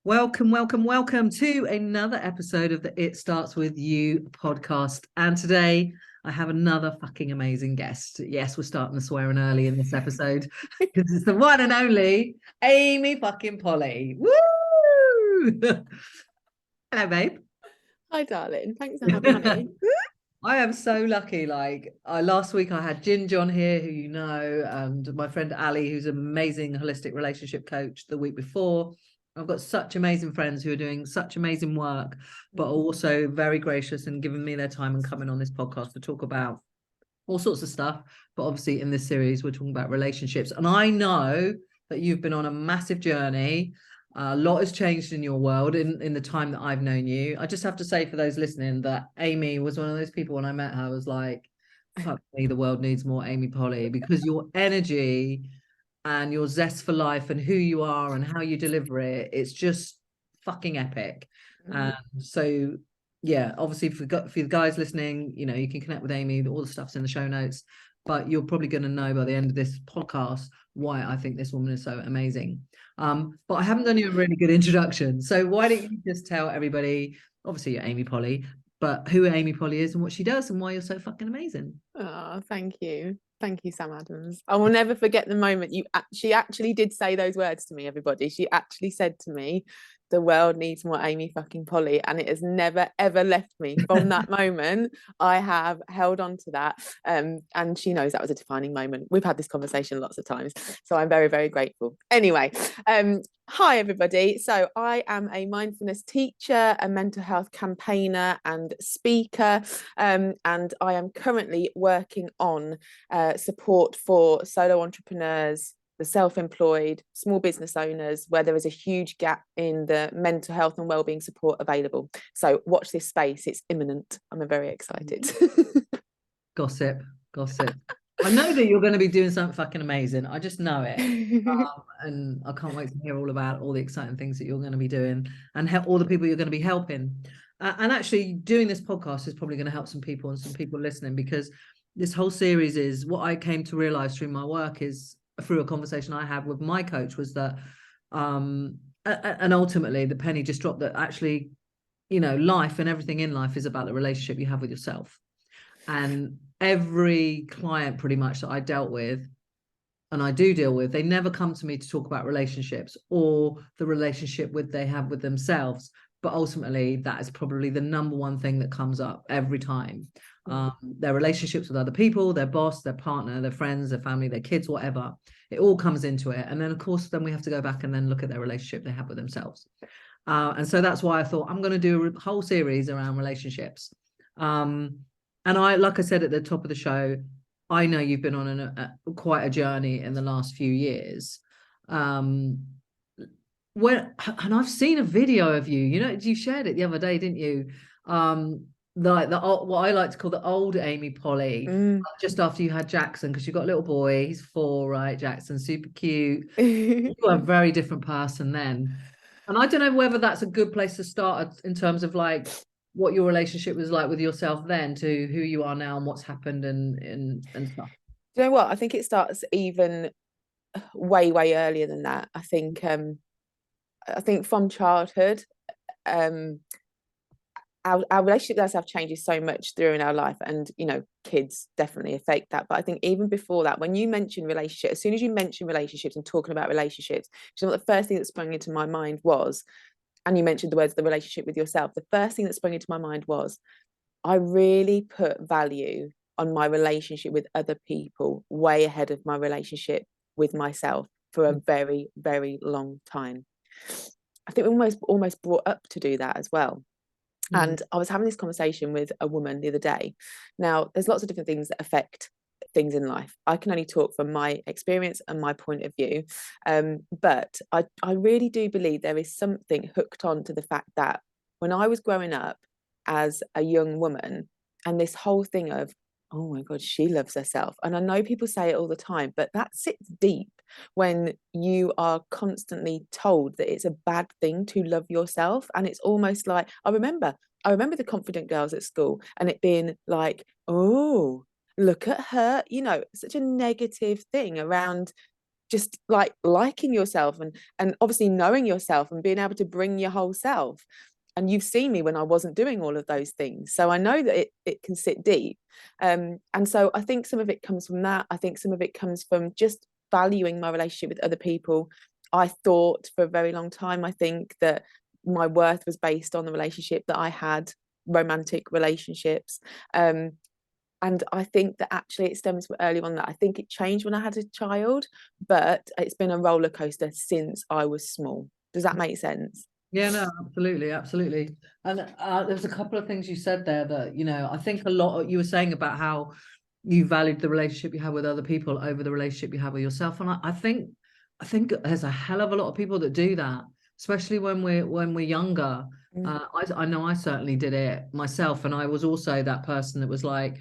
Welcome, welcome, welcome to another episode of the It Starts With You podcast. And today I have another fucking amazing guest. Yes, we're starting to swearing early in this episode because it's the one and only Amy fucking Polly. Woo! Hello, babe. Hi, darling. Thanks for having me. I am so lucky. Last week I had Ginger on here, who you know, and my friend Ali, who's an amazing holistic relationship coach. The week before, I've got such amazing friends who are doing such amazing work, but also very gracious and giving me their time and coming on this podcast to talk about all sorts of stuff. But obviously in this series, we're talking about relationships. And I know that you've been on a massive journey. A lot has changed in your world in the time that I've known you. I just have to say for those listening that Amy was one of those people when I met her, I was like, fuck me, the world needs more Amy Polly, because your energy and your zest for life and who you are and how you deliver it, it's just fucking epic. So yeah, obviously for the guys listening, you know, you can connect with Amy, all the stuff's in the show notes, but you're probably going to know by the end of this podcast why I think this woman is so amazing. But I haven't done you a really good introduction, so why don't you just tell everybody, obviously you're Amy Polly, but who Amy Polly is and what she does and why you're so fucking amazing. Oh, thank you. Thank you, Sam Adams. I will never forget the moment she actually did say those words to me, everybody. She actually said to me, the world needs more Amy fucking Polly, and it has never ever left me. From that moment, I have held on to that, and she knows that was a defining moment. We've had this conversation lots of times, so I'm very, very grateful. Anyway, hi everybody. So I am a mindfulness teacher, a mental health campaigner and speaker, and I am currently working on support for solo entrepreneurs, the self-employed, small business owners, where there is a huge gap in the mental health and wellbeing support available. So watch this space, it's imminent. I'm very excited. Gossip. I know that you're going to be doing something fucking amazing. I just know it. And I can't wait to hear all about all the exciting things that you're going to be doing and help all the people you're going to be helping. And actually doing this podcast is probably going to help some people and some people listening, because this whole series is what I came to realize through my work, is through a conversation I had with my coach, was that and ultimately the penny just dropped that actually, you know, life and everything in life is about the relationship you have with yourself. And every client pretty much that I dealt with, and I do deal with, they never come to me to talk about relationships or the relationship they have with themselves. But ultimately, that is probably the number one thing that comes up every time. Their relationships with other people, their boss, their partner, their friends, their family, their kids, whatever. It all comes into it. And then, of course, then we have to go back and then look at their relationship they have with themselves. And so that's why I thought I'm going to do a whole series around relationships. And I, like I said at the top of the show, I know you've been on quite a journey in the last few years. And I've seen a video of you. You know, you shared it the other day, didn't you? Like what I like to call the old Amy Polly, just after you had Jackson, because you've got a little boy. He's 4, right? Jackson, super cute. You are a very different person then. And I don't know whether that's a good place to start in terms of like what your relationship was like with yourself then to who you are now and what's happened and stuff. Do you know what? I think it starts even way, way earlier than that. I think from childhood, our relationship does have changes so much during our life, and you know, kids definitely affect that. But I think even before that, when you mention relationships, as soon as you mention relationships and talking about relationships, you know what the first thing that sprung into my mind was, and you mentioned the words the relationship with yourself, the first thing that sprung into my mind was, I really put value on my relationship with other people way ahead of my relationship with myself for a very, very long time. I think we almost brought up to do that as well. And I was having this conversation with a woman the other day. Now, there's lots of different things that affect things in life. I can only talk from my experience and my point of view. But I really do believe there is something hooked on to the fact that when I was growing up as a young woman, and this whole thing of, oh my God, she loves herself. And I know people say it all the time, but that sits deep when you are constantly told that it's a bad thing to love yourself. And it's almost like, I remember the confident girls at school and it being like, oh, look at her, you know, such a negative thing around just like liking yourself and obviously knowing yourself and being able to bring your whole self. And you've seen me when I wasn't doing all of those things, so I know that it can sit deep. And so I think some of it comes from that. I think some of it comes from just valuing my relationship with other people. I thought for a very long time, I think that my worth was based on the relationship that I had, romantic relationships. And I think that actually it stems from early on, that I think it changed when I had a child, but it's been a roller coaster since I was small. Does that make sense? Yeah, no, absolutely, absolutely. And there's a couple of things you said there that, you know, I think a lot you were saying about how you valued the relationship you have with other people over the relationship you have with yourself. And I think there's a hell of a lot of people that do that, especially when we're younger. I know I certainly did it myself, and I was also that person that was like,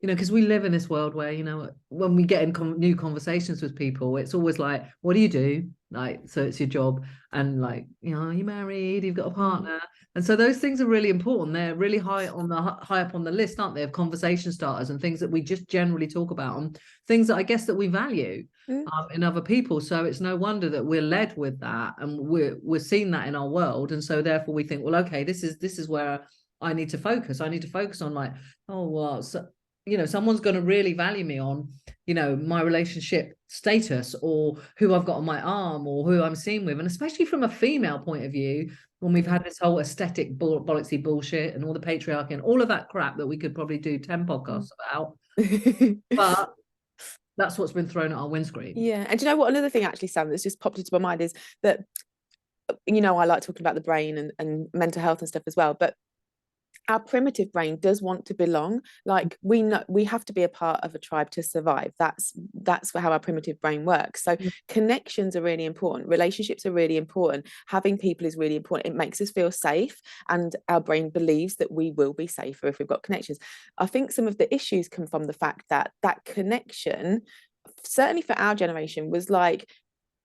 you know, because we live in this world where, you know, when we get in new conversations with people, it's always like, what do you do? Like, so it's your job. And like, you know, are you married? You've got a partner. And so those things are really important. They're really high up on the list, aren't they, of conversation starters and things that we just generally talk about, and things that I guess that we value in other people. So it's no wonder that we're led with that, and we're seeing that in our world. And so therefore we think, well, okay, this is where I need to focus. I need to focus on, like, oh, well, so, you know, someone's going to really value me on, you know, my relationship status, or who I've got on my arm, or who I'm seen with. And especially from a female point of view, when we've had this whole aesthetic bollocksy bullshit and all the patriarchy and all of that crap that we could probably do 10 podcasts about. But that's what's been thrown at our windscreen. Yeah. And do you know what, another thing actually, Sam, that's just popped into my mind is that, you know, I like talking about the brain and mental health and stuff as well, but our primitive brain does want to belong. Like, we know we have to be a part of a tribe to survive. That's how our primitive brain works. So connections are really important, relationships are really important, having people is really important. It makes us feel safe, and our brain believes that we will be safer if we've got connections. I think some of the issues come from the fact that that connection, certainly for our generation, was like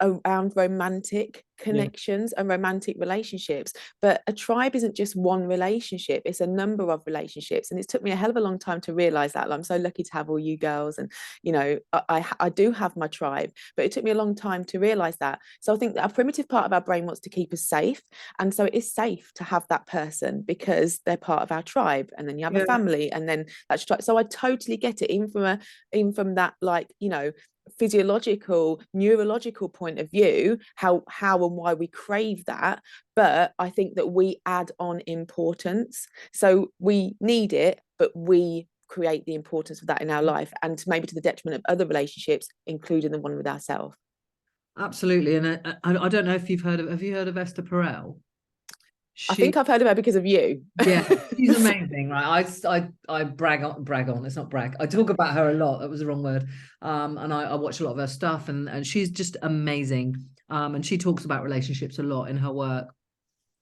around romantic connections and romantic relationships. But a tribe isn't just one relationship, it's a number of relationships. And it took me a hell of a long time to realize that. I'm so lucky to have all you girls, and, you know, I do have my tribe, but it took me a long time to realize that. So I think that a primitive part of our brain wants to keep us safe, and so it is safe to have that person because they're part of our tribe. And then you have a family, and then that's so I totally get it, even from that, like, you know, physiological, neurological point of view, how and why we crave that. But I think that we add on importance, so we need it, but we create the importance of that in our life, and maybe to the detriment of other relationships, including the one with ourselves. Absolutely. And I don't know if have you heard of Esther Perel? I think I've heard of her because of you. Yeah, she's amazing, right? I brag on. It's not brag. I talk about her a lot. That was the wrong word. And I watch a lot of her stuff, and she's just amazing. And she talks about relationships a lot in her work.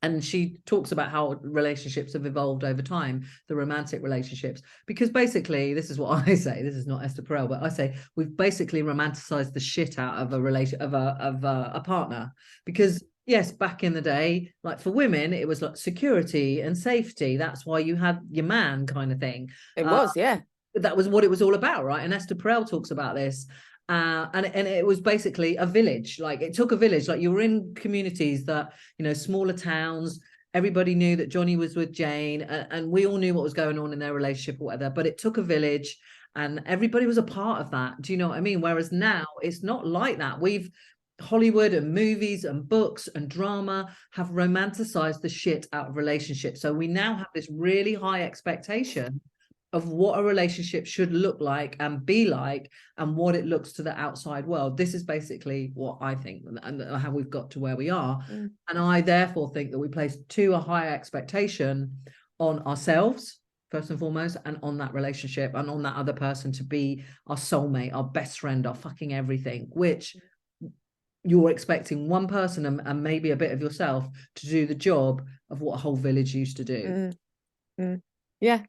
And she talks about how relationships have evolved over time, the romantic relationships, because basically, this is what I say. This is not Esther Perel, but I say we've basically romanticized the shit out of a partner, because yes, back in the day, like for women, it was like security and safety. That's why you had your man, kind of thing. It was, yeah. That was what it was all about, right? And Esther Perel talks about this. And it was basically a village. Like, it took a village. Like, you were in communities that, you know, smaller towns, everybody knew that Johnny was with Jane, and we all knew what was going on in their relationship or whatever, but it took a village and everybody was a part of that. Do you know what I mean? Whereas now it's not like that. Hollywood and movies and books and drama have romanticized the shit out of relationships. So we now have this really high expectation of what a relationship should look like and be like, and what it looks to the outside world. This is basically what I think, and how we've got to where we are. And I therefore think that we place a high expectation on ourselves first and foremost, and on that relationship, and on that other person to be our soulmate, our best friend, our fucking everything, which you're expecting one person and maybe a bit of yourself to do the job of what a whole village used to do. Yeah,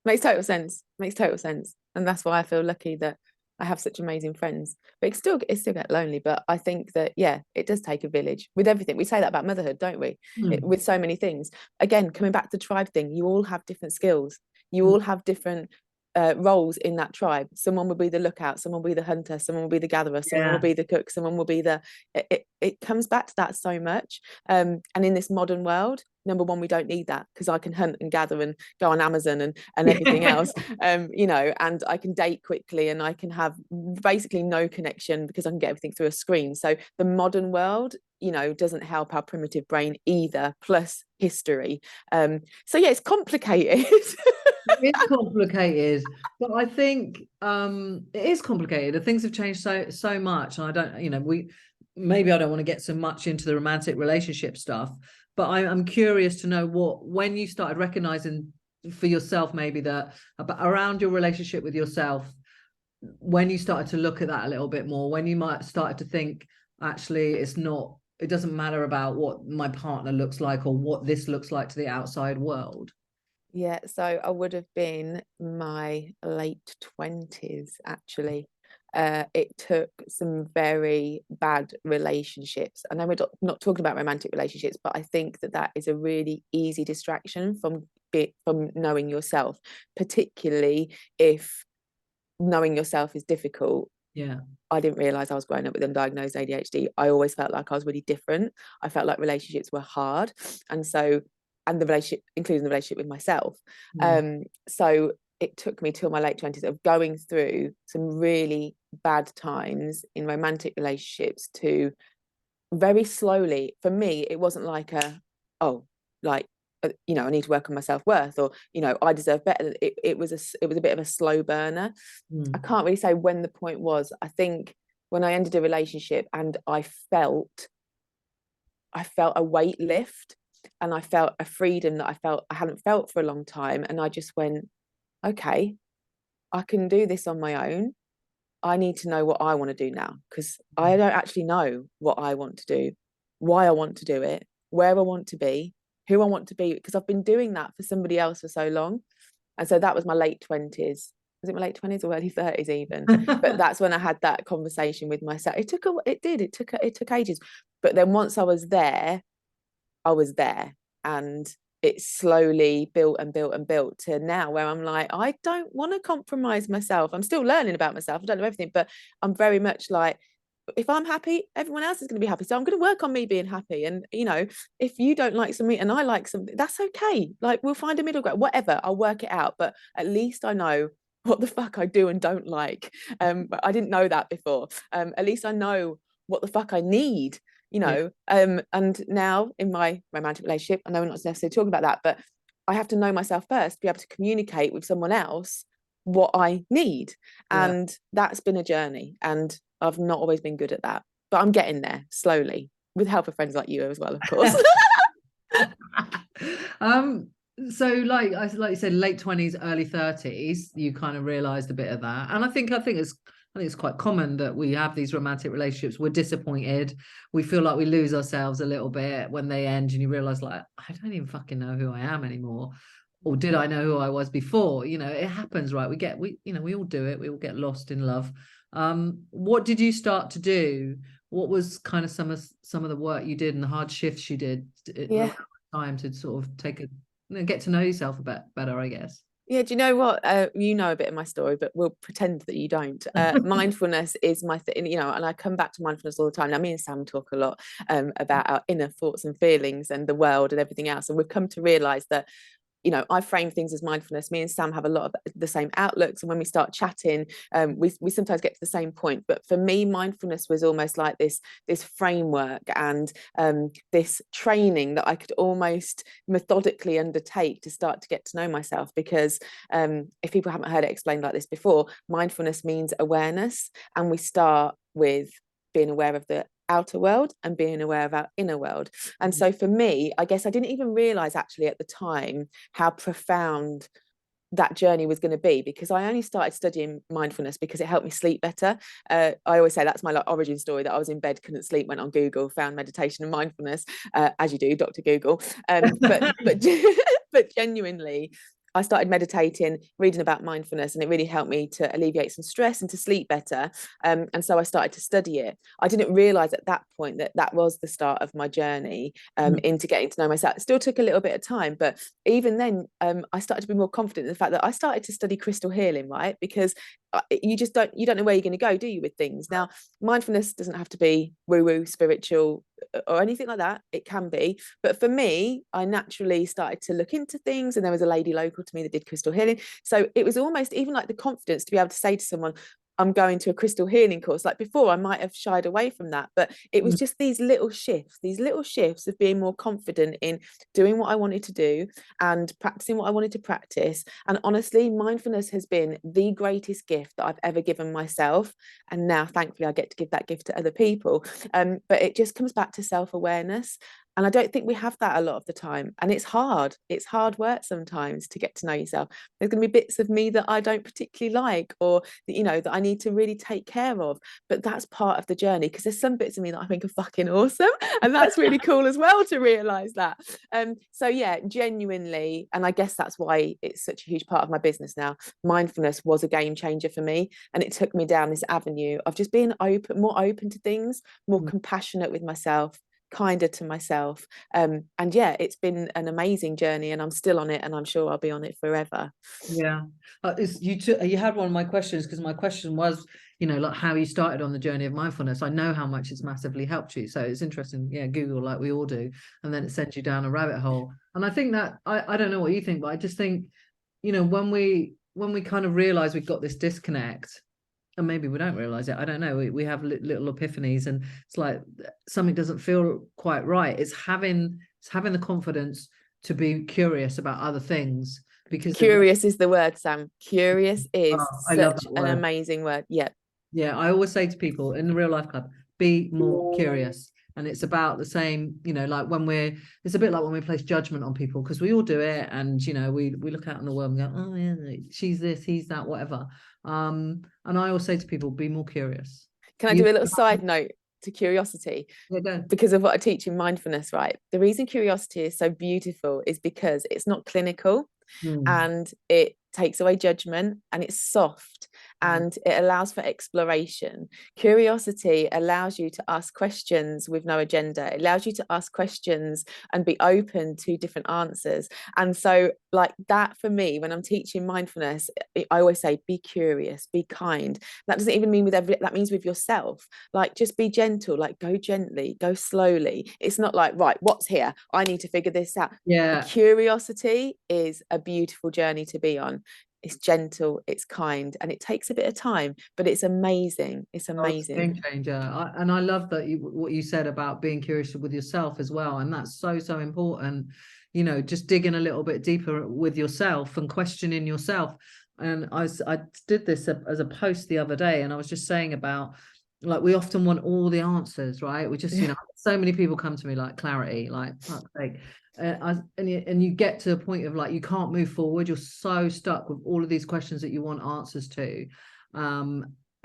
makes total sense. And that's why I feel lucky that I have such amazing friends. But it still get lonely. But I think that, yeah, it does take a village with everything. We say that about motherhood, don't we? With so many things. Again, coming back to the tribe thing, you all have different skills. You all have different roles in that tribe. Someone will be the lookout, someone will be the hunter, someone will be the gatherer, someone will be the cook, someone will be the it comes back to that so much. And in this modern world, number one, we don't need that, because I can hunt and gather and go on Amazon and everything else, you know, and I can date quickly, and I can have basically no connection because I can get everything through a screen. So the modern world, you know, doesn't help our primitive brain either, plus history. So yeah, it's complicated. It's complicated, but I think it is complicated. Things have changed so much, and I don't, you know, maybe I don't want to get so much into the romantic relationship stuff, but I'm curious to know when you started recognizing for yourself, maybe that around your relationship with yourself, when you started to look at that a little bit more, when you might started to think, actually, it doesn't matter about what my partner looks like or what this looks like to the outside world. Yeah, so I would have been my late 20s, actually. It took some very bad relationships. I know we're not talking about romantic relationships, but I think that is a really easy distraction from knowing yourself, particularly if knowing yourself is difficult. Yeah. I didn't realize I was growing up with undiagnosed ADHD. I always felt like I was really different. I felt like relationships were hard. And so, and the relationship, including the relationship with myself. So it took me till my late 20s of going through some really bad times in romantic relationships to very slowly, for me, it wasn't like you know, I need to work on my self-worth, or, you know, I deserve better. It was a bit of a slow burner. I can't really say when the point was. I think when I ended a relationship and I felt a weight lift, and I felt a freedom that I hadn't felt for a long time. And I just went, okay, I can do this on my own. I need to know what I want to do now, because I don't actually know what I want to do, why I want to do it, where I want to be, who I want to be, because I've been doing that for somebody else for so long. And so that was my late 20s. Was it my late 20s or early 30s even? But that's when I had that conversation with myself. It took ages. But then once I was there, and it slowly built and built and built to now where I'm like, I don't want to compromise myself. I'm still learning about myself. I don't know everything, but I'm very much like, if I'm happy, everyone else is going to be happy. So I'm going to work on me being happy. And, you know, if you don't like something and I like something, that's okay. Like, we'll find a middle ground, whatever. I'll work it out. But at least I know what the fuck I do and don't like. But I didn't know that before. At least I know what the fuck I need, you know. And now in my romantic relationship, I know we're not necessarily talking about that, but I have to know myself first, be able to communicate with someone else what I need. And that's been a journey. And I've not always been good at that, but I'm getting there slowly with help of friends like you as well, of course. So like you said, late 20s, early 30s, you kind of realized a bit of that. And I think it's quite common that we have these romantic relationships. We're disappointed. We feel like we lose ourselves a little bit when they end, and you realize, like, I don't even fucking know who I am anymore. Or did I know who I was before? You know, it happens, right? We all do it. We all get lost in love. What did you start to do? What was kind of some of the work you did and the hard shifts you did time to sort of get to know yourself a bit better, I guess? Yeah, do you know what? You know a bit of my story, but we'll pretend that you don't. Mindfulness is my thing, you know, and I come back to mindfulness all the time. Now, me and Sam talk a lot about our inner thoughts and feelings and the world and everything else. And we've come to realize that, you know, I frame things as mindfulness. Me and Sam have a lot of the same outlooks, and when we start chatting, we sometimes get to the same point. But for me, mindfulness was almost like this framework and this training that I could almost methodically undertake to start to get to know myself. Because if people haven't heard it explained like this before, mindfulness means awareness, and we start with being aware of the outer world and being aware of our inner world. And so for me, I guess I didn't even realize actually at the time how profound that journey was going to be, because I only started studying mindfulness because it helped me sleep better. I always say that's my origin story, that I was in bed, couldn't sleep, went on Google, found meditation and mindfulness, as you do, Dr. Google. But genuinely, I started meditating, reading about mindfulness, and it really helped me to alleviate some stress and to sleep better. And so I started to study it. I didn't realize at that point that that was the start of my journey into getting to know myself. It still took a little bit of time, but even then, I started to be more confident in the fact that I started to study crystal healing, right? Because you don't know where you're going to go, do you, with things? Now, mindfulness doesn't have to be woo-woo spiritual or anything like that. It can be, but for me, I naturally started to look into things, and there was a lady local to me that did crystal healing, so it was almost even like the confidence to be able to say to someone, I'm going to a crystal healing course. Like before, I might have shied away from that, but it was just these little shifts of being more confident in doing what I wanted to do and practicing what I wanted to practice. And honestly, mindfulness has been the greatest gift that I've ever given myself. And now, thankfully, I get to give that gift to other people. But it just comes back to self-awareness. And I don't think we have that a lot of the time. And it's hard. It's hard work sometimes to get to know yourself. There's going to be bits of me that I don't particularly like, or that I need to really take care of. But that's part of the journey, because there's some bits of me that I think are fucking awesome. And that's really cool as well to realize that. So yeah, genuinely, and I guess that's why it's such a huge part of my business now. Mindfulness was a game changer for me. And it took me down this avenue of just being more open to things, more compassionate with myself, kinder to myself. And yeah, it's been an amazing journey, and I'm still on it, and I'm sure I'll be on it forever. Yeah. You had one of my questions, because my question was, like how you started on the journey of mindfulness. I know how much it's massively helped you, so it's interesting. Yeah, Google, like we all do, and then it sends you down a rabbit hole. And I think that I don't know what you think, but I just think, when we kind of realize we've got this disconnect, and maybe we don't realize it, I don't know, we have little epiphanies, and it's like something doesn't feel quite right. It's having the confidence to be curious about other things, because curious is the word, Sam. Curious is I love such that an word. amazing word. Yeah. I always say to people in the Real Life Club, be more curious. And it's about the same, like it's a bit like when we place judgment on people, because we all do it, and we look out in the world and go, oh yeah, she's this, he's that, whatever. And I always say to people, be more curious. Can I do a little side note to curiosity? Yeah, because of what I teach in mindfulness, right? The reason curiosity is so beautiful is because it's not clinical, and it takes away judgment, and it's soft, and it allows for exploration. Curiosity allows you to ask questions with no agenda. It allows you to ask questions and be open to different answers. And so like that, for me, when I'm teaching mindfulness, I always say, be curious, be kind. That doesn't even mean that means with yourself. Like, just be gentle, like go gently, go slowly. It's not like, right, what's here? I need to figure this out. yeah. Curiosity is a beautiful journey to be on. It's gentle, it's kind, and it takes a bit of time, but it's amazing. It's amazing. It's a game changer. And I love that what you said about being curious with yourself as well. And that's so important, just digging a little bit deeper with yourself and questioning yourself. And I did this as a post the other day, and I was just saying about, like, we often want all the answers, right? We just, so many people come to me like clarity, like, fuck's sake. And you get to a point of like, you can't move forward. You're so stuck with all of these questions that you want answers to.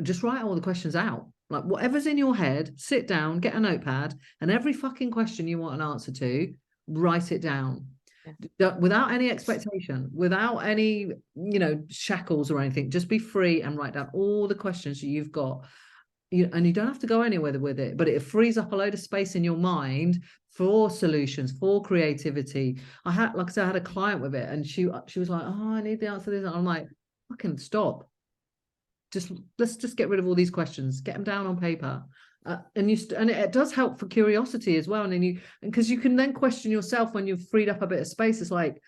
Just write all the questions out. Like, whatever's in your head, sit down, get a notepad, and every fucking question you want an answer to, write it down. Without any expectation, without any, shackles or anything. Just be free and write down all the questions you've got. And you don't have to go anywhere with it, but it frees up a load of space in your mind for solutions, for creativity. I had a client with it, and she was like, oh, I need the answer to this. And I'm like, fucking stop. Let's just get rid of all these questions, get them down on paper. And it does help for curiosity as well. And then because you can then question yourself when you've freed up a bit of space. It's like,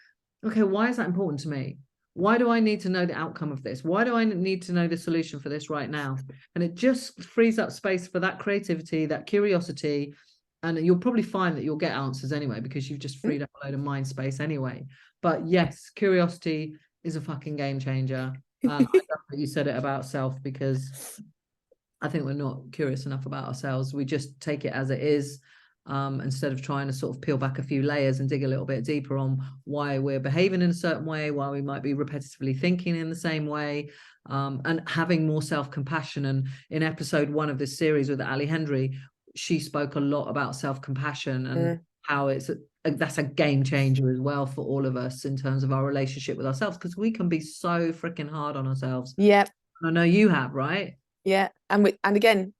okay, why is that important to me? Why do I need to know the outcome of this? Why do I need to know the solution for this right now? And it just frees up space for that creativity, that curiosity. And you'll probably find that you'll get answers anyway, because you've just freed up a load of mind space anyway. But yes, curiosity is a fucking game changer. I love that you said it about self, because I think we're not curious enough about ourselves. We just take it as it is. Instead of trying to sort of peel back a few layers and dig a little bit deeper on why we're behaving in a certain way, why we might be repetitively thinking in the same way, and having more self-compassion. And in episode 1 of this series with Ali Hendry, she spoke a lot about self-compassion and how it's that's a game changer as well for all of us in terms of our relationship with ourselves, because we can be so freaking hard on ourselves. Yeah. I know you have, right? Yeah. And again,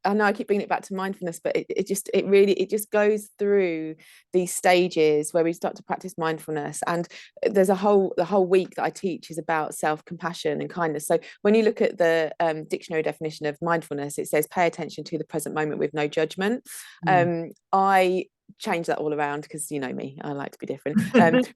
I know I keep bringing it back to mindfulness, but it just goes through these stages where we start to practice mindfulness. And there's the whole week that I teach is about self-compassion and kindness. So when you look at the dictionary definition of mindfulness, it says pay attention to the present moment with no judgment. I change that all around because you know me, I like to be different.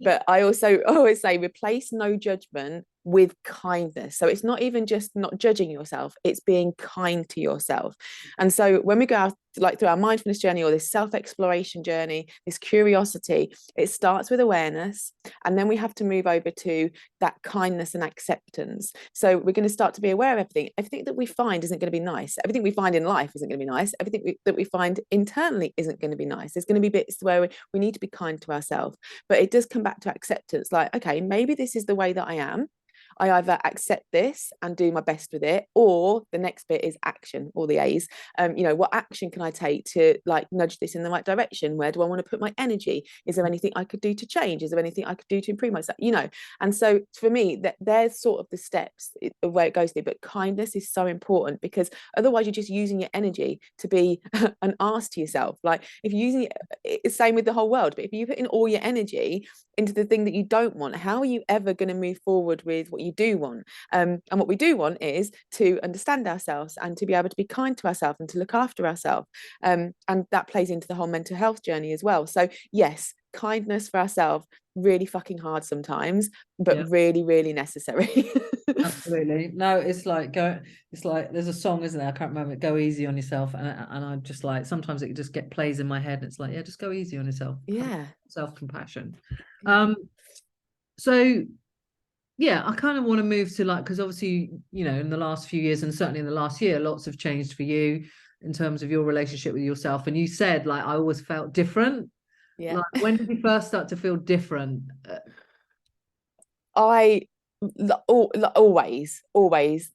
But I always say replace no judgment with kindness. So it's not even just not judging yourself, it's being kind to yourself. And so when we go out like through our mindfulness journey or this self-exploration journey, this curiosity, it starts with awareness, and then we have to move over to that kindness and acceptance. So we're going to start to be aware of everything that we find isn't going to be nice, everything we find in life isn't going to be nice, everything that we find internally isn't going to be nice. There's going to be bits where we need to be kind to ourselves, but it does come back to acceptance. Like, okay, maybe this is the way that I am. I either accept this and do my best with it, or the next bit is action, or the A's. What action can I take to like nudge this in the right direction? Where do I want to put my energy? Is there anything I could do to change? Is there anything I could do to improve myself? And so for me, there's sort of the steps of where it goes through. But kindness is so important, because otherwise you're just using your energy to be an arse to yourself. Like if you're using it's same with the whole world, but if you put in all your energy into the thing that you don't want, how are you ever going to move forward with what you do want? And what we do want is to understand ourselves and to be able to be kind to ourselves and to look after ourselves. And that plays into the whole mental health journey as well. So yes, kindness for ourselves, really fucking hard sometimes, but really, really necessary. Absolutely. No, it's like there's a song, isn't there? I can't remember it, Go Easy on Yourself. And I just like, sometimes it just plays in my head. And it's like, yeah, just go easy on yourself. Yeah. Self-compassion. So yeah, I kind of want to move to like, because obviously, in the last few years and certainly in the last year, lots have changed for you in terms of your relationship with yourself. And you said like, I always felt different. Yeah. Like, when did you first start to feel different? Always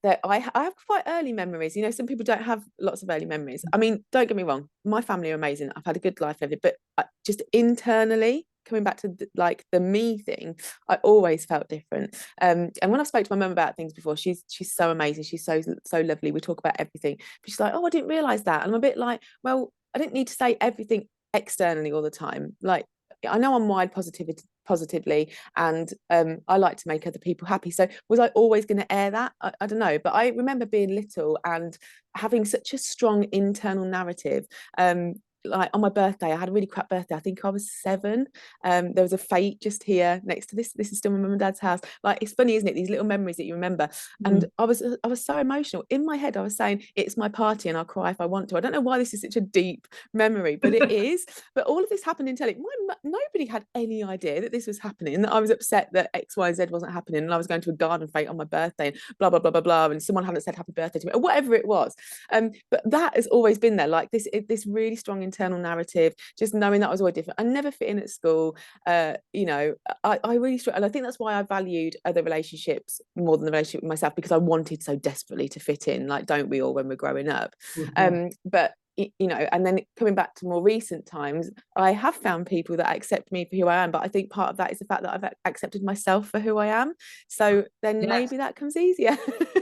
that I have quite early memories. Some people don't have lots of early memories. I mean, don't get me wrong, my family are amazing, I've had a good life, but just internally, coming back to the me thing, I always felt different. And when I spoke to my mum about things before, she's so amazing, she's so lovely, we talk about everything, but she's like, oh, I didn't realize that. And I'm a bit like, well, I didn't need to say everything externally all the time. Like, I know I'm wired positively, and I like to make other people happy. So was I always going to air that? I don't know, but I remember being little and having such a strong internal narrative. Like on my birthday, I had a really crap birthday. I think I was 7. There was a fate just here next to this. This is still my mum and dad's house. Like, it's funny, isn't it? These little memories that you remember. And I was so emotional. In my head, I was saying, it's my party and I'll cry if I want to. I don't know why this is such a deep memory, but it is. But all of this happened in telly. Nobody had any idea that this was happening, that I was upset that X, Y, Z wasn't happening, and I was going to a garden fete on my birthday, and blah, blah, blah, blah, blah, and someone hadn't said happy birthday to me, or whatever it was. But that has always been there, like this really strong internal narrative, just knowing that I was always different. I never fit in at school. I really struggled, and I think that's why I valued other relationships more than the relationship with myself, because I wanted so desperately to fit in, like, don't we all when we're growing up? But and then coming back to more recent times, I have found people that accept me for who I am, but I think part of that is the fact that I've accepted myself for who I am, so then maybe that comes easier.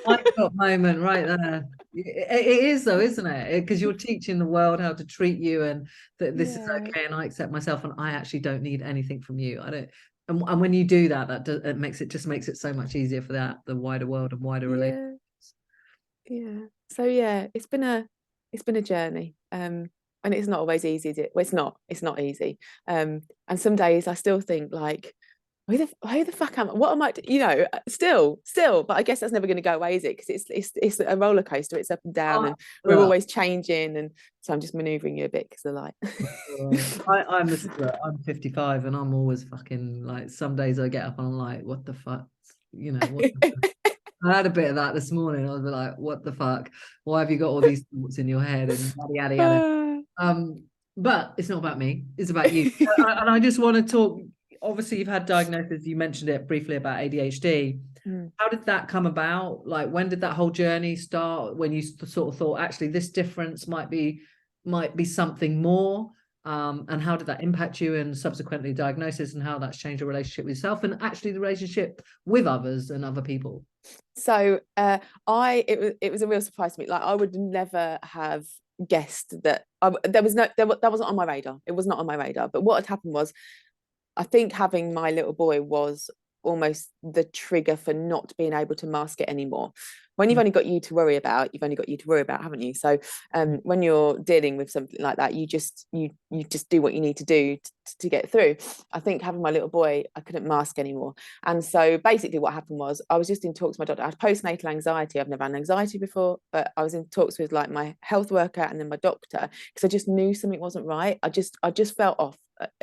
I've got moment right there. It is though, isn't it? Because you're teaching the world how to treat you, and that this is okay, and I accept myself, and I actually don't need anything from you. I don't. And when you do that, it makes it so much easier for the wider world and wider relationships. Yeah. So yeah, it's been a journey. And it's not always easy. Well, it's not easy. And some days I still think like, who the fuck am I? What am I? Still. But I guess that's never going to go away, is it? Because it's a roller coaster. It's up and down, and we're always changing. And so I'm just maneuvering you a bit because of like. I'm 55, and I'm always fucking like. Some days I get up and I'm like, what the fuck? What I had a bit of that this morning. I was like, what the fuck? Why have you got all these thoughts in your head and yada yada yada? But it's not about me, it's about you. And I just want to talk. Obviously, you've had diagnosis, you mentioned it briefly about ADHD. How did that come about? Like, when did that whole journey start? When you sort of thought, actually, this difference might be something more? And how did that impact you, and subsequently diagnosis, and how that's changed your relationship with yourself and actually the relationship with others and other people? So it was a real surprise to me. Like, I would never have guessed that that wasn't on my radar. It was not on my radar. But what had happened was, I think having my little boy was almost the trigger for not being able to mask it anymore. When you've only got you to worry about, you've only got you to worry about, haven't you? So when you're dealing with something like that, you just do what you need to do to get through. I think having my little boy, I couldn't mask anymore. And so basically what happened was, I was just in talks with my doctor. I had postnatal anxiety. I've never had anxiety before, but I was in talks with like my health worker and then my doctor, because I just knew something wasn't right. I just felt off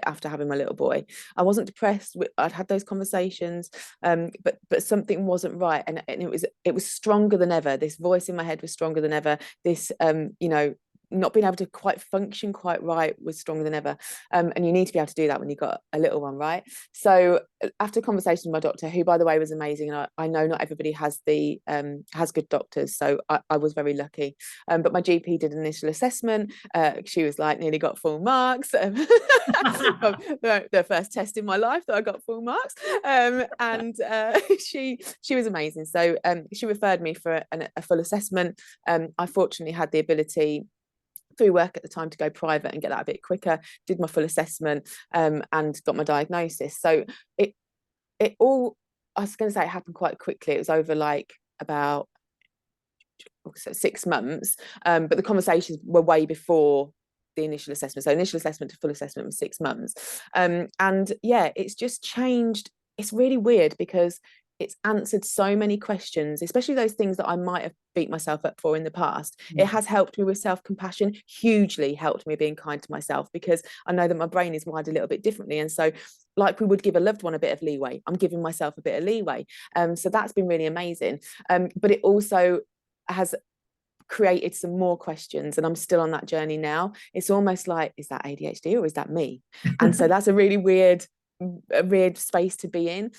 after having my little boy. I wasn't depressed. I'd had those conversations, but something wasn't right, and it was stronger than ever. This voice in my head was stronger than ever. This not being able to quite function quite right was stronger than ever. And you need to be able to do that when you've got a little one, right? So after conversation with my doctor, who by the way was amazing, and I know not everybody has good doctors, so I was very lucky. But my GP did an initial assessment. She was like, nearly got full marks. The first test in my life that I got full marks. And she was amazing. So she referred me for a full assessment. I fortunately had the ability through work at the time to go private and get that a bit quicker, did my full assessment, and got my diagnosis. So it all, I was going to say it happened quite quickly. It was over like about 6 months, but the conversations were way before the initial assessment. So initial assessment to full assessment was 6 months. And yeah, it's just changed. It's really weird because it's answered so many questions, especially those things that I might have beat myself up for in the past. It has helped me with self-compassion, hugely helped me being kind to myself, because I know that my brain is wired a little bit differently. And so like we would give a loved one a bit of leeway, I'm giving myself a bit of leeway. So that's been really amazing. But it also has created some more questions, and I'm still on that journey now. It's almost like, is that ADHD or is that me? And so that's a really weird space to be in.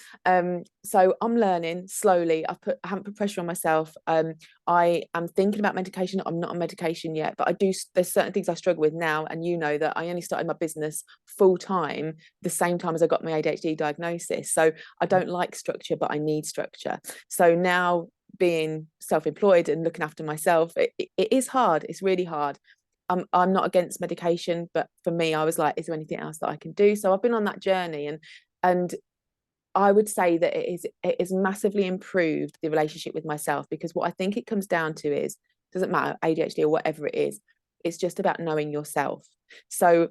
So I'm learning slowly. I haven't put pressure on myself. I am thinking about medication. I'm not on medication yet, but there's certain things I struggle with now, and you know that I only started my business full time the same time as I got my ADHD diagnosis. So I don't like structure, but I need structure. So now, being self-employed and looking after myself, it is hard. It's really hard. I'm not against medication, but for me, I was like, is there anything else that I can do? So I've been on that journey, and I would say that it is massively improved the relationship with myself, because what I think it comes down to is, doesn't matter, ADHD or whatever it is, it's just about knowing yourself. So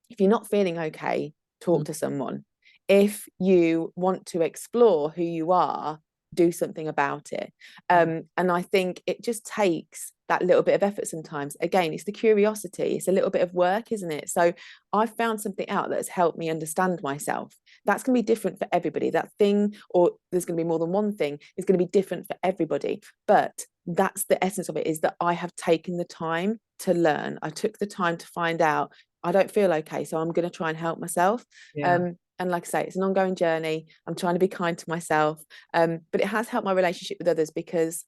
if you're not feeling okay, talk to someone. If you want to explore who you are, do something about it. And I think it just takes that little bit of effort sometimes. Again, it's the curiosity, it's a little bit of work, isn't it? So I've found something out that has helped me understand myself. That's going to be different for everybody. That thing, or there's going to be more than one thing, is going to be different for everybody. But that's the essence of it, is that I have taken the time to learn. I took the time to find out I don't feel okay, so I'm going to try and help myself. And like I say, it's an ongoing journey. I'm trying to be kind to myself, but it has helped my relationship with others, because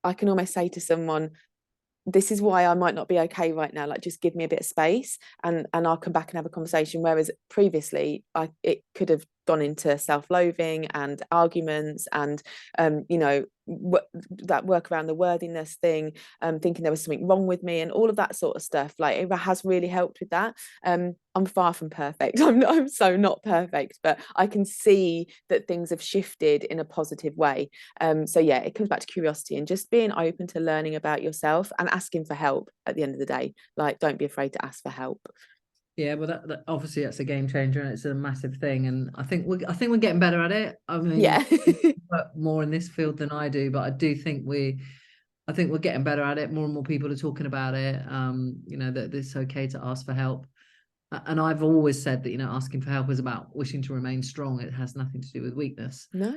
I can almost say to someone, this is why I might not be okay right now, like just give me a bit of space, and I'll come back and have a conversation. Whereas previously it could have gone into self-loathing and arguments, and that work around the worthiness thing, thinking there was something wrong with me and all of that sort of stuff. Like, it has really helped with that. I'm far from perfect. I'm so not perfect, but I can see that things have shifted in a positive way. So yeah, it comes back to curiosity and just being open to learning about yourself and asking for help at the end of the day. Like, don't be afraid to ask for help. Yeah, well, that obviously that's a game changer, and it's a massive thing. And I think we're getting better at it. I mean, Yeah. you work more in this field than I do, but I do think I think we're getting better at it. More and more people are talking about it. That it's okay to ask for help. And I've always said that, asking for help is about wishing to remain strong. It has nothing to do with weakness. No.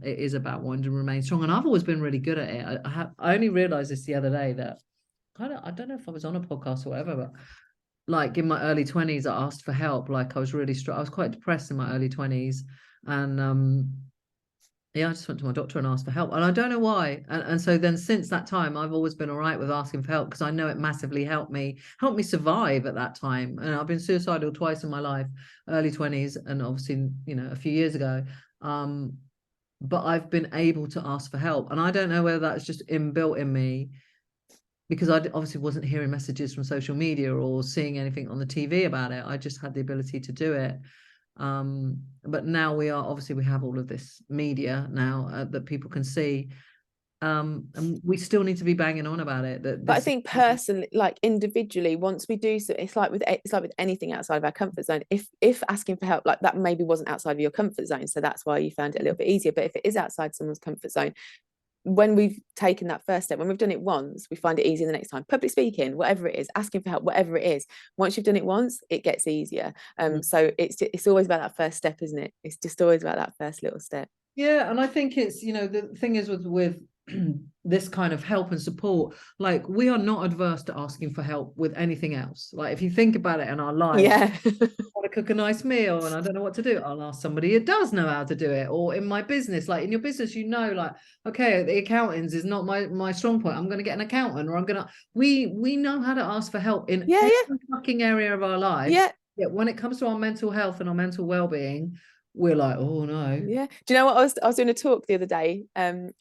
It is about wanting to remain strong. And I've always been really good at it. I only realized this the other day, that I don't know if I was on a podcast or whatever, but like in my early 20s, I asked for help. Like, I was really I was quite depressed in my early 20s, and Yeah, I just went to my doctor and asked for help, and I don't know why. And so then since that time, I've always been all right with asking for help, because I know it massively helped me survive at that time. And I've been suicidal twice in my life, early 20s, and obviously, a few years ago. But I've been able to ask for help, and I don't know whether that's just inbuilt in me, because I obviously wasn't hearing messages from social media or seeing anything on the TV about it. I just had the ability to do it. But now we have all of this media now, that people can see, and we still need to be banging on about it. But I think personally, like individually, once we do so, it's like with anything outside of our comfort zone. If asking for help, like that maybe wasn't outside of your comfort zone, so that's why you found it a little bit easier. But if it is outside someone's comfort zone, when we've taken that first step, when we've done it once, we find it easier the next time. Public speaking, whatever it is, asking for help, whatever it is, once you've done it once, it gets easier. So it's always about that first step, isn't it? It's just always about that first little step. Yeah, and I think it's, the thing is with this kind of help and support, like, we are not adverse to asking for help with anything else. Like, if you think about it in our lives, Yeah. I want to cook a nice meal and I don't know what to do, I'll ask somebody who does know how to do it. Or in my business, like in your business, like, okay, the accountants is not my strong point, I'm going to get an accountant, or we know how to ask for help in every fucking area of our lives. Yeah, when it comes to our mental health and our mental well-being, we're like, oh no. Yeah. Do you know what, I was doing a talk the other day, and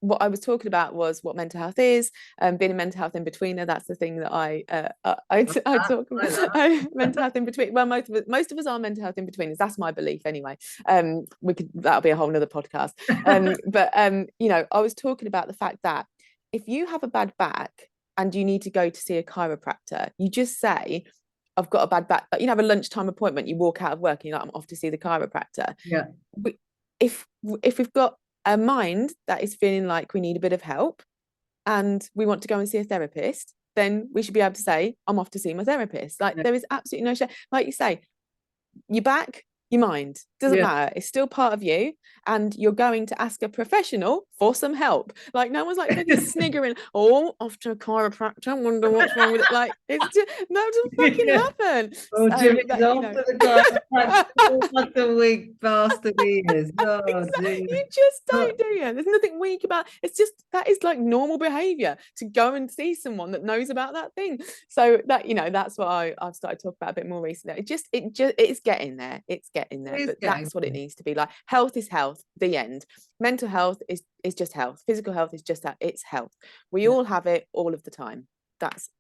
what I was talking about was what mental health is, being a mental health in betweener. That's the thing that I talk about. Mental health in between. Well, most of us are mental health in betweeners. That's my belief anyway. That'll be a whole nother podcast. But I was talking about the fact that if you have a bad back and you need to go to see a chiropractor, you just say, I've got a bad back. Have a lunchtime appointment, you walk out of work and you're like, I'm off to see the chiropractor. Yeah. If we've got a mind that is feeling like we need a bit of help and we want to go and see a therapist, then we should be able to say, I'm off to see my therapist. Like, there is absolutely no shame. Like you say, your back, your mind, doesn't matter. It's still part of you, and you're going to ask a professional for some help. Like, no one's like sniggering, oh, off to a chiropractor, I wonder what's wrong with it. Like, it's just, no, it doesn't fucking happen. Oh, Jimmy's off to the chiropractor. What a weak bastard he is. Oh, exactly. You just don't, do you? There's nothing weak about it's just, that is like normal behavior, to go and see someone that knows about that thing. So that, that's what I've started talking about a bit more recently. It's getting there. It's getting there. But that's what it needs to be. Like, health is health, the end. Mental health is just health. Physical health is just that, it's health. We all have it all of the time. That's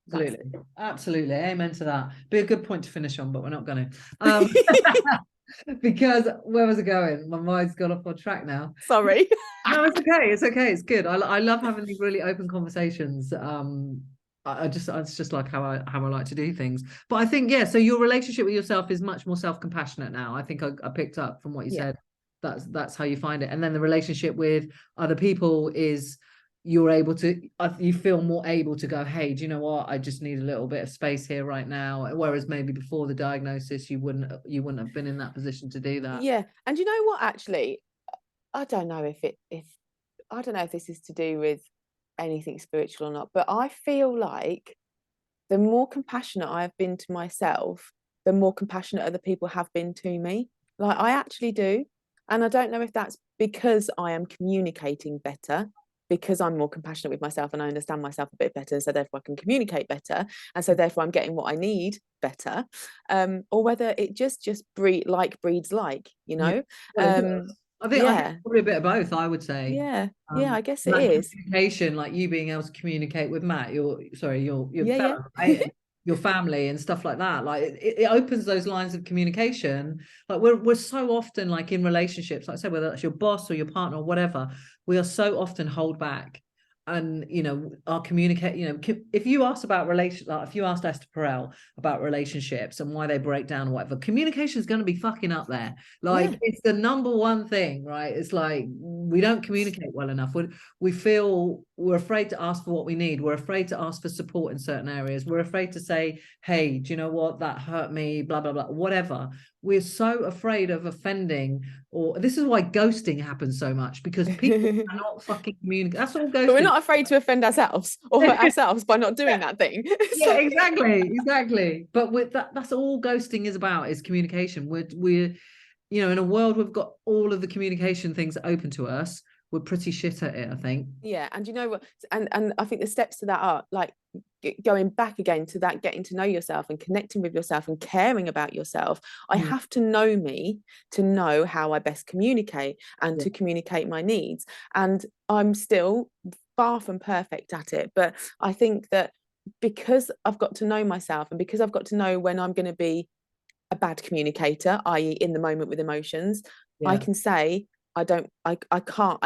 absolutely amen to that. Be a good point to finish on, but we're not going to. Because where was it going? My mind's gone off on track now. Sorry. No, it's okay. It's good. I love having these really open conversations. It's just like how I like to do things. But I think, so your relationship with yourself is much more self-compassionate now. I think I picked up from what you said. That's how you find it. And then the relationship with other people is, you feel more able to go, hey, do you know what, I just need a little bit of space here right now, whereas maybe before the diagnosis you wouldn't have been in that position to do that. And you know what, actually, I don't know if this is to do with anything spiritual or not, but I feel like the more compassionate I have been to myself, the more compassionate other people have been to me. Like, I actually do. And I don't know if that's because I am communicating better, because I'm more compassionate with myself and I understand myself a bit better, so therefore I can communicate better, and so therefore I'm getting what I need better, or whether it just breeds like, I think probably a bit of both, I would say. I guess it is communication, like you being able to communicate with Matt, your fellow, right? Your family and stuff like that. Like, it opens those lines of communication. Like, we're so often, like, in relationships, like I said, whether that's your boss or your partner or whatever, we are so often hold back. And our communicate, if you asked about if you asked Esther Perel about relationships and why they break down or whatever, communication is going to be fucking up there. Like, it's the number one thing, right? It's like, we don't communicate well enough. We feel we're afraid to ask for what we need. We're afraid to ask for support in certain areas. We're afraid to say, hey, do you know what, that hurt me, blah blah blah, whatever. We're so afraid of offending, or this is why ghosting happens so much, because people are not fucking communicating. That's all ghosting. But we're not afraid to offend ourselves or hurt ourselves by not doing that thing. Exactly. But with that's all ghosting is about, is communication. We're you know, in a world we've got all of the communication things open to us, we're pretty shit at it, I think. Yeah, and you know what, and I think the steps to that are like going back again to that, getting to know yourself and connecting with yourself and caring about yourself. I have to know me to know how I best communicate and to communicate my needs. And I'm still far from perfect at it, but I think that because I've got to know myself, and because I've got to know when I'm going to be a bad communicator, i.e. in the moment with emotions, I can say, I can't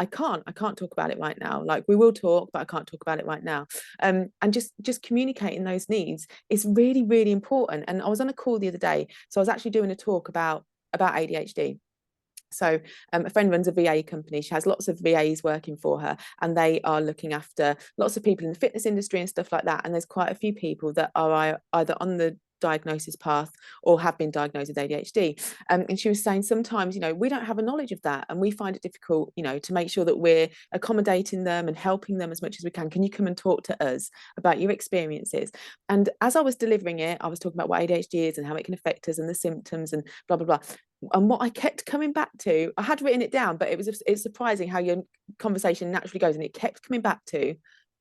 talk about it right now. Like, we will talk, but I can't talk about it right now. And just communicating those needs is really, really important. And I was on a call the other day, so I was actually doing a talk about ADHD. So a friend runs a VA company. She has lots of VAs working for her, and they are looking after lots of people in the fitness industry and stuff like that. And there's quite a few people that are either on the diagnosis path or have been diagnosed with ADHD. And she was saying sometimes, you know, we don't have a knowledge of that, and we find it difficult, you know, to make sure that we're accommodating them and helping them as much as we can. Can you come and talk to us about your experiences? And as I was delivering it, I was talking about what ADHD is and how it can affect us and the symptoms and blah blah blah. And what I kept coming back to, I had written it down, but it's surprising how your conversation naturally goes, and it kept coming back to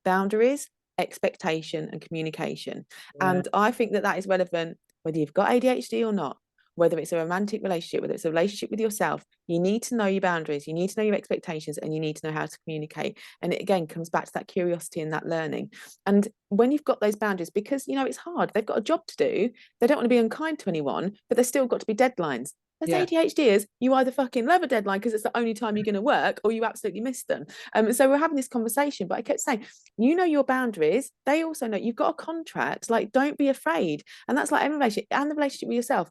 boundaries, expectation, and communication. And I think that that is relevant whether you've got ADHD or not, whether it's a romantic relationship, whether it's a relationship with yourself. You need to know your boundaries, you need to know your expectations, and you need to know how to communicate. And it again comes back to that curiosity and that learning. And when you've got those boundaries, because you know it's hard, they've got a job to do, they don't want to be unkind to anyone, but there's still got to be deadlines. As ADHDers, you either fucking love a deadline because it's the only time you're going to work, or you absolutely miss them. So we're having this conversation, but I kept saying, you know your boundaries. They also know you've got a contract. Like, don't be afraid. And that's like every relationship, and the relationship with yourself.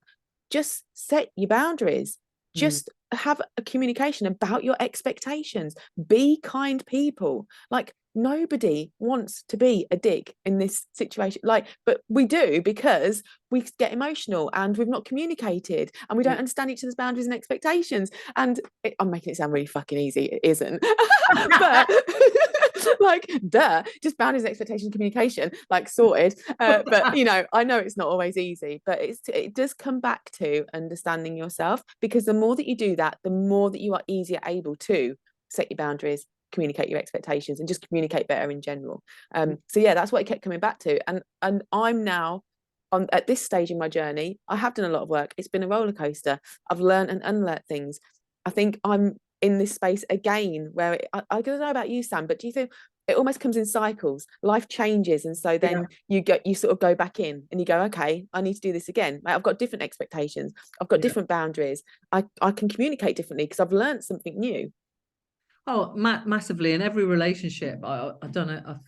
Just set your boundaries. Just have a communication about your expectations. Be kind people. Like, nobody wants to be a dick in this situation, like, but we do, because we get emotional and we've not communicated and we don't understand each other's boundaries and expectations. And I'm making it sound really fucking easy. It isn't. But like, duh, just boundaries, expectation, communication, like, sorted. But you know, I know it's not always easy, but it does come back to understanding yourself, because the more that you do that, the more that you are easier able to set your boundaries, communicate your expectations, and just communicate better in general. So yeah, that's what it kept coming back to. And I'm now at this stage in my journey. I have done a lot of work. It's been a roller coaster. I've learned and unlearned things. I think I'm in this space again where I don't know about you, Sam, but do you think it almost comes in cycles? Life changes, and so then you sort of go back in and you go, okay, I need to do this again. I've got different expectations, I've got different boundaries, I can communicate differently because I've learned something new. Oh, massively. In every relationship, I don't know.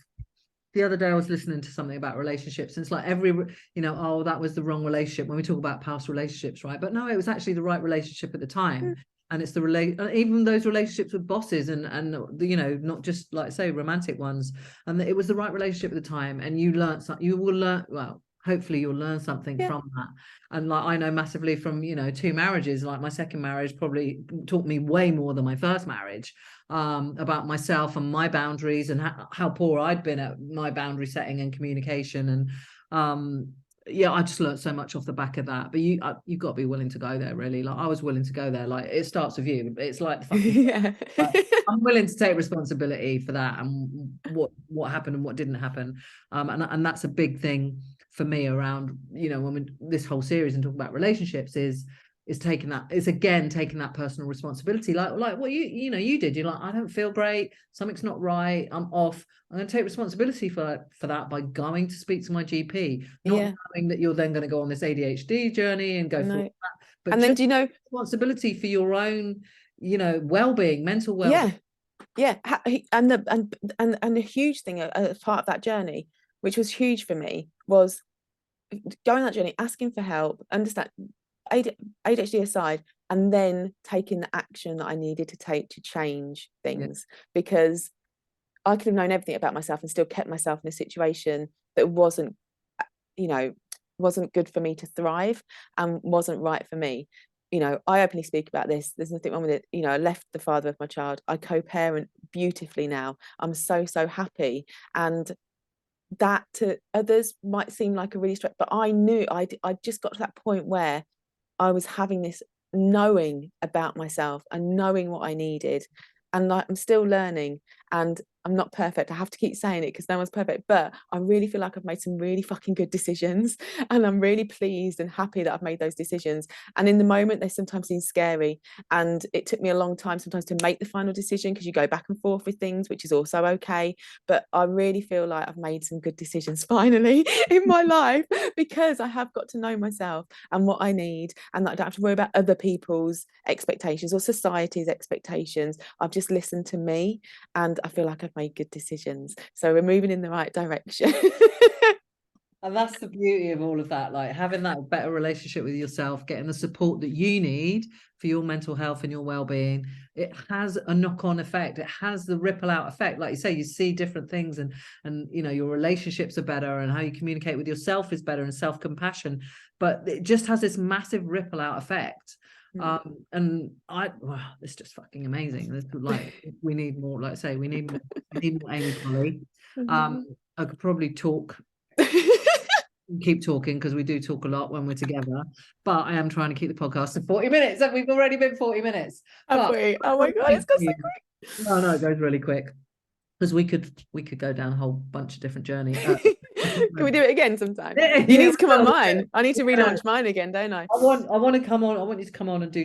The other day I was listening to something about relationships, and it's like every, you know, oh, that was the wrong relationship when we talk about past relationships, right? But no, it was actually the right relationship at the time. And it's even those relationships with bosses and you know, not just like say romantic ones, and it was the right relationship at the time. And you learned something. You will learn, well, hopefully you'll learn something from that. And like, I know massively from, you know, 2 marriages, like my second marriage probably taught me way more than my first marriage, about myself and my boundaries, and how poor I'd been at my boundary setting and communication. And yeah, I just learned so much off the back of that. But you've got to be willing to go there, really. Like, I was willing to go there. Like, it starts with you. It's like the fucking I'm willing to take responsibility for that, and what happened and what didn't happen. And that's a big thing for me around, you know, when this whole series and talking about relationships is taking that personal responsibility, like what you know you did. You're like, I don't feel great, something's not right, I'm off, I'm going to take responsibility for that by going to speak to my GP, not knowing that you're then going to go on this ADHD journey and go through that, but and then, do you know, responsibility for your own, you know, well-being, mental well-being. And the huge thing as part of that journey, which was huge for me, was going on that journey, asking for help, understand ADHD aside, and then taking the action that I needed to take to change things. Because I could have known everything about myself and still kept myself in a situation that wasn't, you know, wasn't good for me to thrive and wasn't right for me. You know, I openly speak about this. There's nothing wrong with it. You know, I left the father of my child. I co-parent beautifully now. I'm so happy. And that to others might seem like a really stress, but I knew I just got to that point where I was having this knowing about myself and knowing what I needed. And like, I'm still learning, and I'm not perfect. I have to keep saying it because no one's perfect, but I really feel like I've made some really fucking good decisions, and I'm really pleased and happy that I've made those decisions. And in the moment, they sometimes seem scary, and it took me a long time sometimes to make the final decision, because you go back and forth with things, which is also okay. But I really feel like I've made some good decisions finally in my life, because I have got to know myself and what I need, and that I don't have to worry about other people's expectations or society's expectations. I've just listened to me, and I feel like I've made good decisions. So we're moving in the right direction. And that's the beauty of all of that, like having that better relationship with yourself, getting the support that you need for your mental health and your well-being. It has a knock-on effect. It has the ripple out effect. Like you say, you see different things, and you know, your relationships are better, and how you communicate with yourself is better, and self-compassion. But it just has this massive ripple out effect. And it's just fucking amazing. It's like, we need more, like I say, we need more Amy Polly. I could probably talk keep talking, because we do talk a lot when we're together, but I am trying to keep the podcast to 40 minutes, and we've already been 40 minutes. But oh my god, it's got so quick. No, it goes really quick, because we could go down a whole bunch of different journeys. Can we do it again sometime? Yeah, you need to come on mine. I need to relaunch mine again, don't I? I want to come on. I want you to come on and do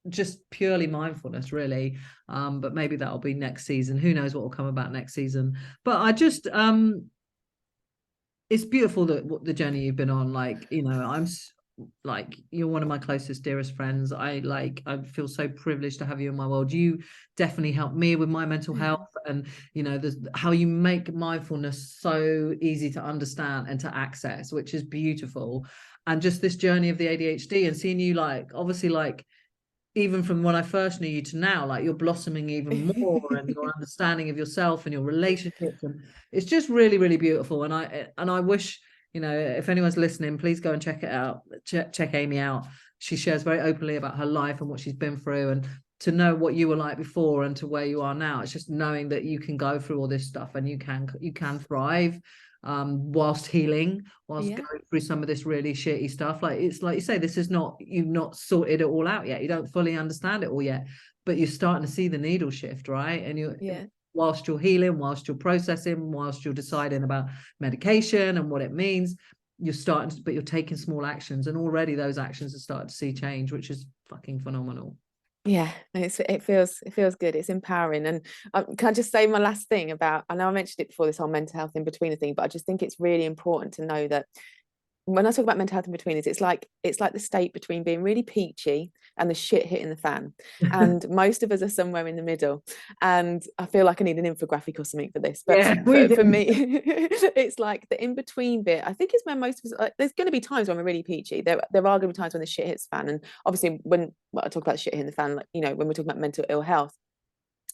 just purely mindfulness, really. But maybe that'll be next season. Who knows what will come about next season? But I just it's beautiful that what the journey you've been on. Like, you know, I'm like, you're one of my closest, dearest friends. I feel so privileged to have you in my world. You definitely helped me with my mental health, and you know, there's how you make mindfulness so easy to understand and to access, which is beautiful. And just this journey of the ADHD, and seeing you, like, obviously, like, even from when I first knew you to now, like, you're blossoming even more, and your understanding of yourself and your relationships, and it's just really, really beautiful. And I wish, you know, if anyone's listening, please go and check it out. Check Amy out. She shares very openly about her life and what she's been through, and to know what you were like before and to where you are now, it's just knowing that you can go through all this stuff, and you can thrive whilst healing, whilst going through some of this really shitty stuff. Like, it's like you say, this is not, you've not sorted it all out yet, you don't fully understand it all yet, but you're starting to see the needle shift, right? And you whilst you're healing, whilst you're processing, whilst you're deciding about medication and what it means, you're starting to, but you're taking small actions, and already those actions are starting to see change, which is fucking phenomenal. Yeah, it feels good. It's empowering. And can I just say my last thing about, I know I mentioned it before, this whole mental health in between thing, but I just think it's really important to know that when I talk about mental health in betweeners, it's like the state between being really peachy and the shit hitting the fan. And most of us are somewhere in the middle. And I feel like I need an infographic or something for this. But for me, it's like the in-between bit. I think it's where most of us, like, there's going to be times when we're really peachy. There are going to be times when the shit hits the fan. And obviously, when I talk about shit hitting the fan, like, you know, when we're talking about mental ill health,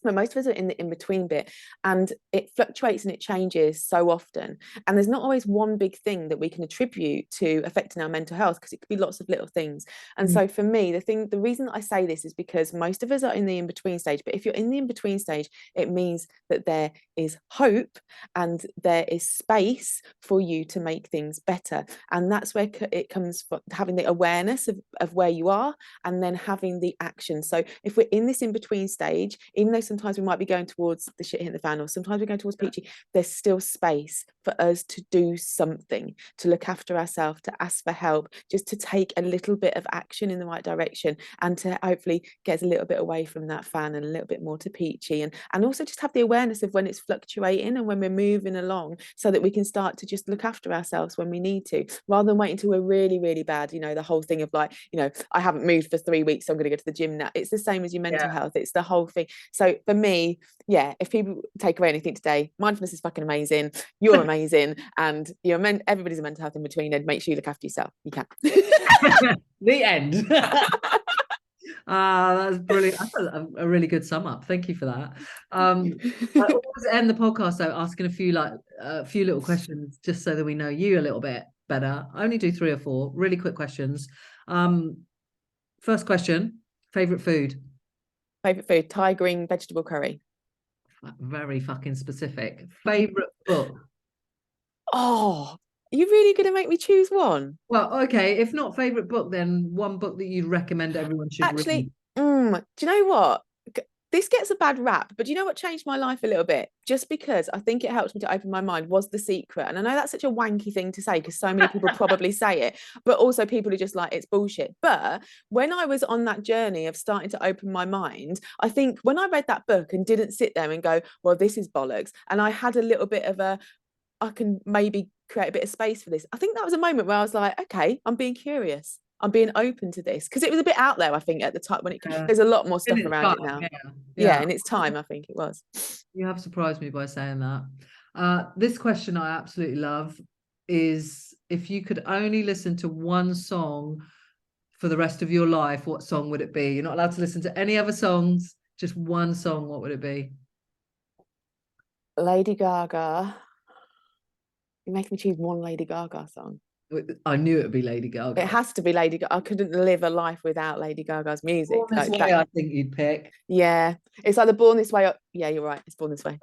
but most of us are in the in-between bit, and it fluctuates and it changes so often, and there's not always one big thing that we can attribute to affecting our mental health, because it could be lots of little things. And so for me, the reason that I say this is because most of us are in the in-between stage, but if you're in the in-between stage, it means that there is hope and there is space for you to make things better. And that's where it comes from, having the awareness of where you are, and then having the action. So if we're in this in-between stage, even though sometimes we might be going towards the shit hitting the fan, or sometimes we're going towards peachy, there's still space for us to do something, to look after ourselves, to ask for help, just to take a little bit of action in the right direction, and to hopefully get us a little bit away from that fan and a little bit more to peachy, and also just have the awareness of when it's fluctuating and when we're moving along, so that we can start to just look after ourselves when we need to, rather than wait until we're really, really bad. You know, the whole thing of like, you know, I haven't moved for 3 weeks, so I'm going to go to the gym now. It's the same as your mental health. It's the whole thing. So for me, if people take away anything today, mindfulness is fucking amazing. You're amazing, and everybody's a mental health in between, and make sure you look after yourself. You can. The end. That's brilliant. That's a really good sum up. Thank you for that. I always end the podcast though asking a few little questions, just so that we know you a little bit better. I only do 3 or 4 really quick questions. First question: favorite food? Favorite food: Thai green vegetable curry. Very fucking specific. Favorite book? Oh, Are you really going to make me choose one? Well, okay, if not favorite book, then one book that you'd recommend everyone should read. Actually, do you know what? This gets a bad rap, but do you know what changed my life a little bit? Just because I think it helped me to open my mind was The Secret. And I know that's such a wanky thing to say because so many people probably say it, but also people are just like, it's bullshit. But when I was on that journey of starting to open my mind, I think when I read that book and didn't sit there and go, well, this is bollocks, and I had a little bit of a, I can maybe create a bit of space for this. I think that was a moment where I was like, okay, I'm being curious. I'm being open to this because it was a bit out there, I think, at the time when there's a lot more stuff In its around time, it now. yeah. Yeah, Yeah. in its time, I think it was. You have surprised me by saying that. This question I absolutely love is, if you could only listen to one song for the rest of your life, what song would it be? You're not allowed to listen to any other songs, just one song. What would it be? Lady Gaga. You make me choose one Lady Gaga song. I knew it would be Lady Gaga. It has to be Lady Gaga. I couldn't live a life without Lady Gaga's music. Born This Way, I think you'd pick. Yeah, it's like the Born This Way. Yeah, you're right. It's Born This Way.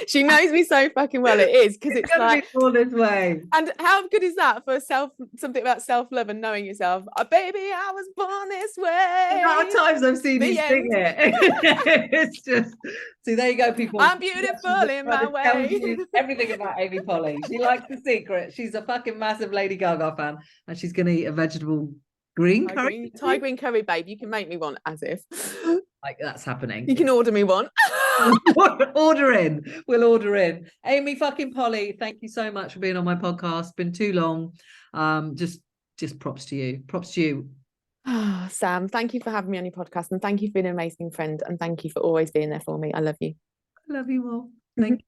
She knows me so fucking well. It is because it's like Born This Way. And how good is that for something about self-love and knowing yourself? Oh, baby, I was born this way. The amount of times I've seen you sing it. It's just, see, there you go, people. I'm beautiful in my way. Everything about Amy Polly. She likes The Secret. She's a fucking massive Lady Gaga fan, and she's going to eat a vegetable green curry. Thai green curry, babe. You can make me one, as if. Like, that's happening. You can order me one. Order in. We'll order in. Amy fucking Polly, thank you so much for being on my podcast. Been too long. Just props to you. Props to you. Oh, Sam, thank you for having me on your podcast, and thank you for being an amazing friend, and thank you for always being there for me. I love you. I love you all. Thank you.